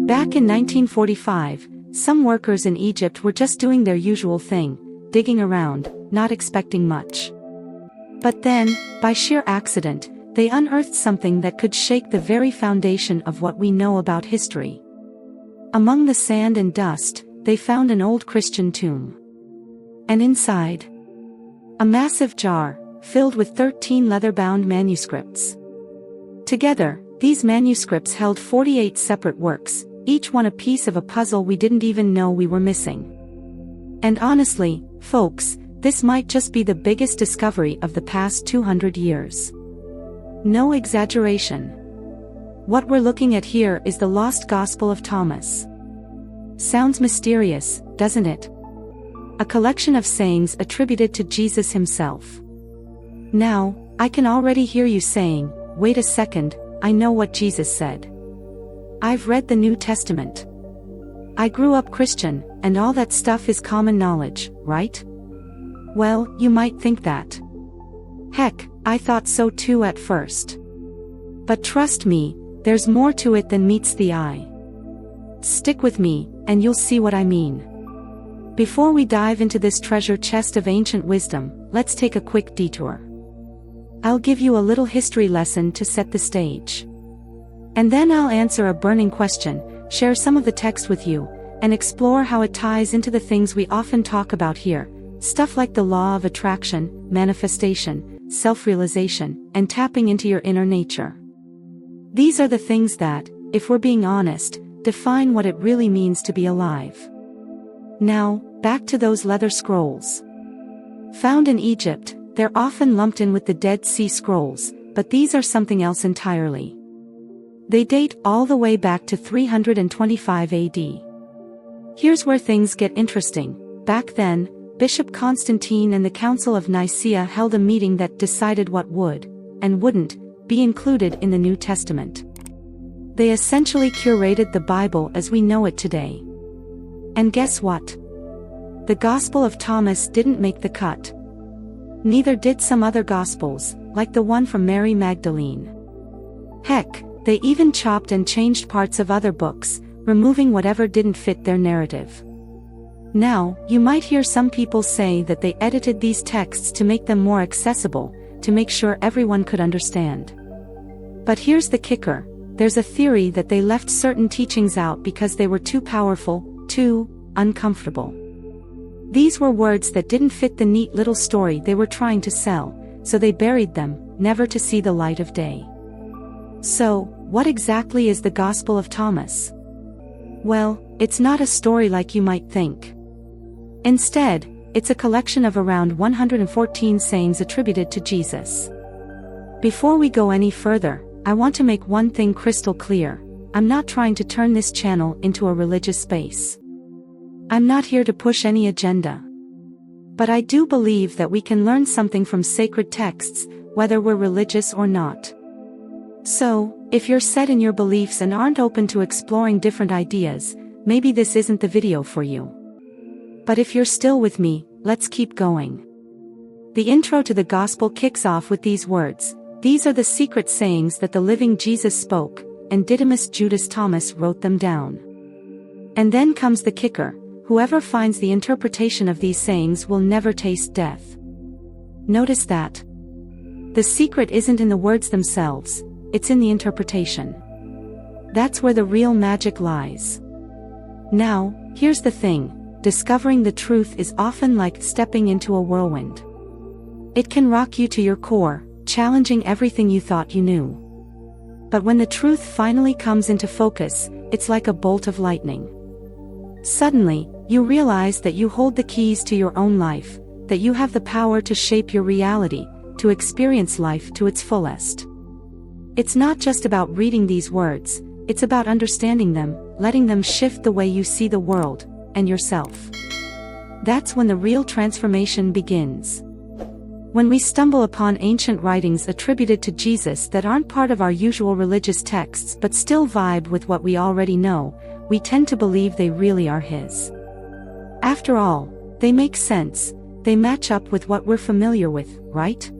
Back in 1945, some workers in Egypt were just doing their usual thing, digging around, not expecting much. But then, by sheer accident, they unearthed something that could shake the very foundation of what we know about history. Among the sand and dust, they found an old Christian tomb. And inside, a massive jar, filled with 13 leather-bound manuscripts. Together, these manuscripts held 48 separate works, each one a piece of a puzzle we didn't even know we were missing. And honestly, folks, this might just be the biggest discovery of the past 200 years. No exaggeration. What we're looking at here is the Lost Gospel of Thomas. Sounds mysterious, doesn't it? A collection of sayings attributed to Jesus himself. Now, I can already hear you saying, wait a second, I know what Jesus said. I've read the New Testament. I grew up Christian, and all that stuff is common knowledge, right? Well, you might think that. Heck, I thought so too at first. But trust me, there's more to it than meets the eye. Stick with me, and you'll see what I mean. Before we dive into this treasure chest of ancient wisdom, let's take a quick detour. I'll give you a little history lesson to set the stage. And then I'll answer a burning question, share some of the text with you, and explore how it ties into the things we often talk about here, stuff like the law of attraction, manifestation, self-realization, and tapping into your inner nature. These are the things that, if we're being honest, define what it really means to be alive. Now, back to those leather scrolls. Found in Egypt, they're often lumped in with the Dead Sea Scrolls, but these are something else entirely. They date all the way back to 325 AD. Here's where things get interesting. Back then, Bishop Constantine and the Council of Nicaea held a meeting that decided what would, and wouldn't, be included in the New Testament. They essentially curated the Bible as we know it today. And guess what? The Gospel of Thomas didn't make the cut. Neither did some other Gospels, like the one from Mary Magdalene. Heck, they even chopped and changed parts of other books, removing whatever didn't fit their narrative. Now, you might hear some people say that they edited these texts to make them more accessible, to make sure everyone could understand. But here's the kicker, there's a theory that they left certain teachings out because they were too powerful, too uncomfortable. These were words that didn't fit the neat little story they were trying to sell, so they buried them, never to see the light of day. So, what exactly is the Gospel of Thomas? Well, it's not a story like you might think. Instead, it's a collection of around 114 sayings attributed to Jesus. Before we go any further, I want to make one thing crystal clear. I'm not trying to turn this channel into a religious space. I'm not here to push any agenda. But I do believe that we can learn something from sacred texts, whether we're religious or not. So, if you're set in your beliefs and aren't open to exploring different ideas, maybe this isn't the video for you. But if you're still with me, let's keep going. The intro to the Gospel kicks off with these words, "These are the secret sayings that the living Jesus spoke, and Didymus Judas Thomas wrote them down." And then comes the kicker, whoever finds the interpretation of these sayings will never taste death. Notice that. The secret isn't in the words themselves, it's in the interpretation. That's where the real magic lies. Now, here's the thing, discovering the truth is often like stepping into a whirlwind. It can rock you to your core, challenging everything you thought you knew. But when the truth finally comes into focus, it's like a bolt of lightning. Suddenly, you realize that you hold the keys to your own life, that you have the power to shape your reality, to experience life to its fullest. It's not just about reading these words, it's about understanding them, letting them shift the way you see the world, and yourself. That's when the real transformation begins. When we stumble upon ancient writings attributed to Jesus that aren't part of our usual religious texts but still vibe with what we already know, we tend to believe they really are his. After all, they make sense, they match up with what we're familiar with, right?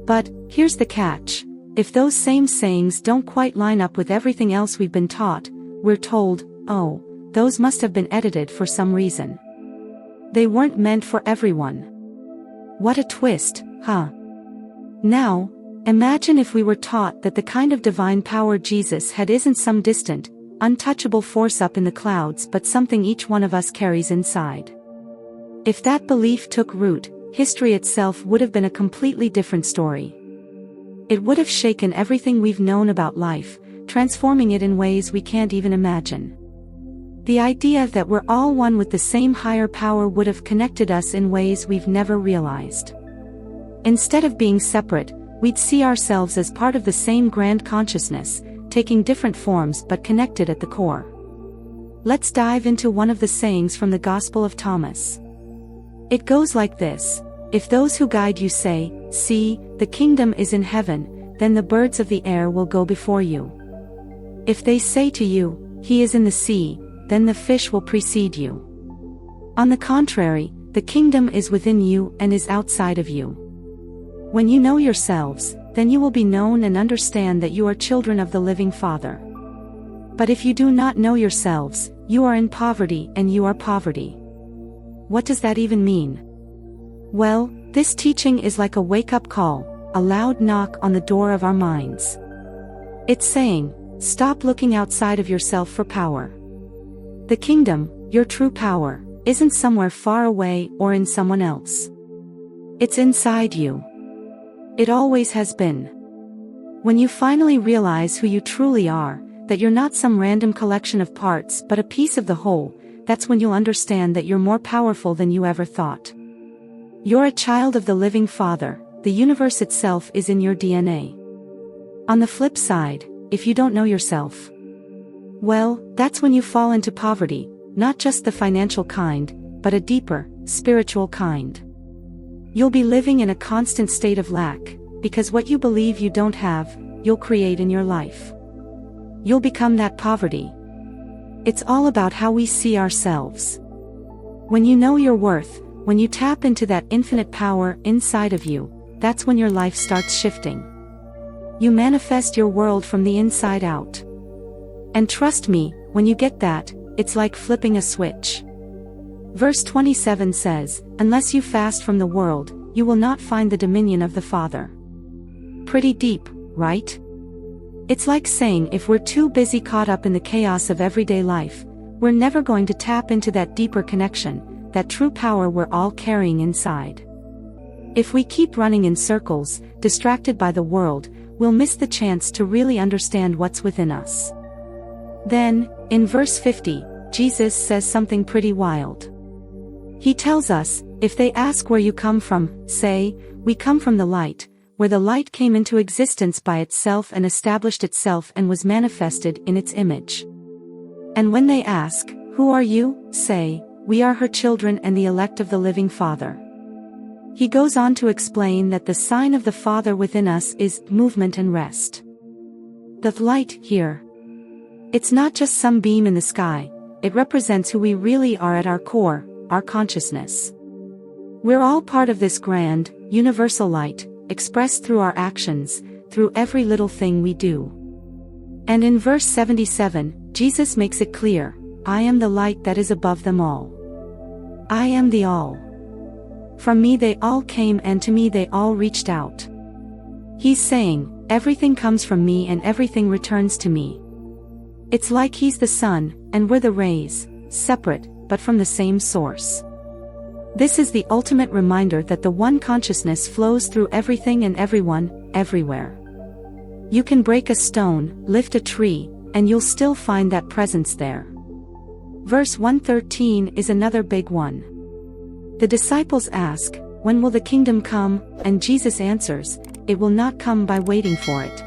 But, here's the catch. If those same sayings don't quite line up with everything else we've been taught, we're told, oh, those must have been edited for some reason. They weren't meant for everyone. What a twist, huh? Now, imagine if we were taught that the kind of divine power Jesus had isn't some distant, untouchable force up in the clouds but something each one of us carries inside. If that belief took root, history itself would have been a completely different story. It would have shaken everything we've known about life, transforming it in ways we can't even imagine. The idea that we're all one with the same higher power would have connected us in ways we've never realized. Instead of being separate, we'd see ourselves as part of the same grand consciousness, taking different forms but connected at the core. Let's dive into one of the sayings from the Gospel of Thomas. It goes like this: if those who guide you say, "See, the kingdom is in heaven," then the birds of the air will go before you. If they say to you, "He is in the sea," then the fish will precede you. On the contrary, the kingdom is within you and is outside of you. When you know yourselves, then you will be known and understand that you are children of the living Father. But if you do not know yourselves, you are in poverty and you are poverty. What does that even mean? Well, this teaching is like a wake-up call, a loud knock on the door of our minds. It's saying, stop looking outside of yourself for power. The kingdom, your true power, isn't somewhere far away or in someone else. It's inside you. It always has been. When you finally realize who you truly are, that you're not some random collection of parts but a piece of the whole, that's when you'll understand that you're more powerful than you ever thought. You're a child of the living Father, the universe itself is in your DNA. On the flip side, if you don't know yourself, well, that's when you fall into poverty, not just the financial kind, but a deeper, spiritual kind. You'll be living in a constant state of lack, because what you believe you don't have, you'll create in your life. You'll become that poverty. It's all about how we see ourselves. When you know your worth, when you tap into that infinite power inside of you, that's when your life starts shifting. You manifest your world from the inside out. And trust me, when you get that, it's like flipping a switch. Verse 27 says, "Unless you fast from the world, you will not find the dominion of the Father." Pretty deep, right? It's like saying if we're too busy caught up in the chaos of everyday life, we're never going to tap into that deeper connection, that true power we're all carrying inside. If we keep running in circles, distracted by the world, we'll miss the chance to really understand what's within us. Then, in verse 50, Jesus says something pretty wild. He tells us, if they ask where you come from, say, "We come from the light," where the light came into existence by itself and established itself and was manifested in its image. And when they ask, "Who are you?" say, "We are her children and the elect of the living Father." He goes on to explain that the sign of the Father within us is movement and rest. The light here, it's not just some beam in the sky, it represents who we really are at our core, our consciousness. We're all part of this grand, universal light, expressed through our actions, through every little thing we do. And in verse 77, Jesus makes it clear, "I am the light that is above them all. I am the all. From me they all came and to me they all reached out." He's saying, everything comes from me and everything returns to me. It's like he's the sun, and we're the rays, separate, but from the same source. This is the ultimate reminder that the one consciousness flows through everything and everyone, everywhere. You can break a stone, lift a tree, and you'll still find that presence there. Verse 113 is another big one. The disciples ask, "When will the kingdom come?" And Jesus answers, "It will not come by waiting for it."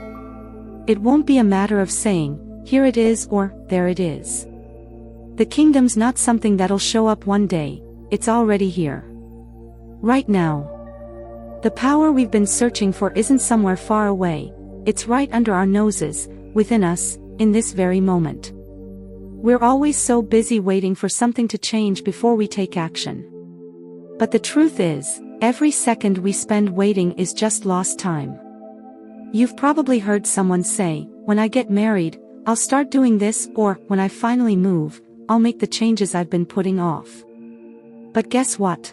It won't be a matter of saying, "Here it is" or "There it is." The kingdom's not something that'll show up one day, it's already here. Right now. The power we've been searching for isn't somewhere far away, it's right under our noses, within us, in this very moment. We're always so busy waiting for something to change before we take action. But the truth is, every second we spend waiting is just lost time. You've probably heard someone say, "When I get married, I'll start doing this, or, when I finally move, I'll make the changes I've been putting off. But guess what?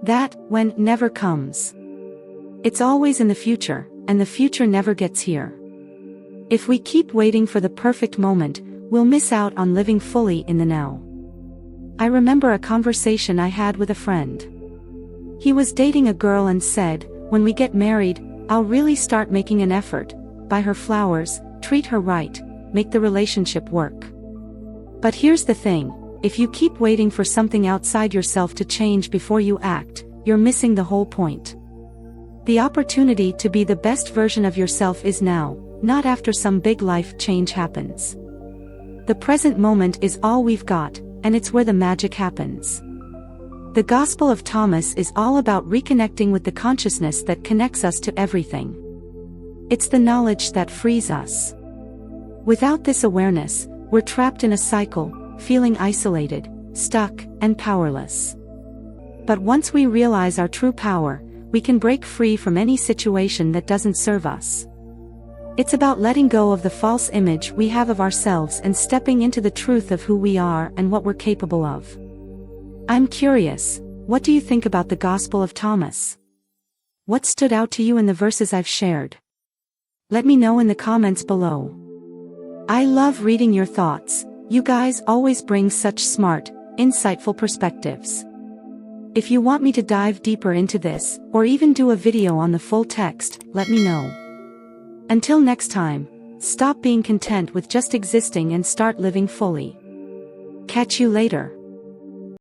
That when never comes. It's always in the future, and the future never gets here. If we keep waiting for the perfect moment, we'll miss out on living fully in the now. I remember a conversation I had with a friend. He was dating a girl and said, "When we get married, I'll really start making an effort, buy her flowers, treat her right, make the relationship work." But here's the thing, if you keep waiting for something outside yourself to change before you act, you're missing the whole point. The opportunity to be the best version of yourself is now, not after some big life change happens. The present moment is all we've got, and it's where the magic happens. The Gospel of Thomas is all about reconnecting with the consciousness that connects us to everything. It's the knowledge that frees us. Without this awareness, we're trapped in a cycle, feeling isolated, stuck, and powerless. But once we realize our true power, we can break free from any situation that doesn't serve us. It's about letting go of the false image we have of ourselves and stepping into the truth of who we are and what we're capable of. I'm curious, what do you think about the Gospel of Thomas? What stood out to you in the verses I've shared? Let me know in the comments below. I love reading your thoughts. You guys always bring such smart, insightful perspectives. If you want me to dive deeper into this, or even do a video on the full text, let me know. Until next time, stop being content with just existing and start living fully. Catch you later.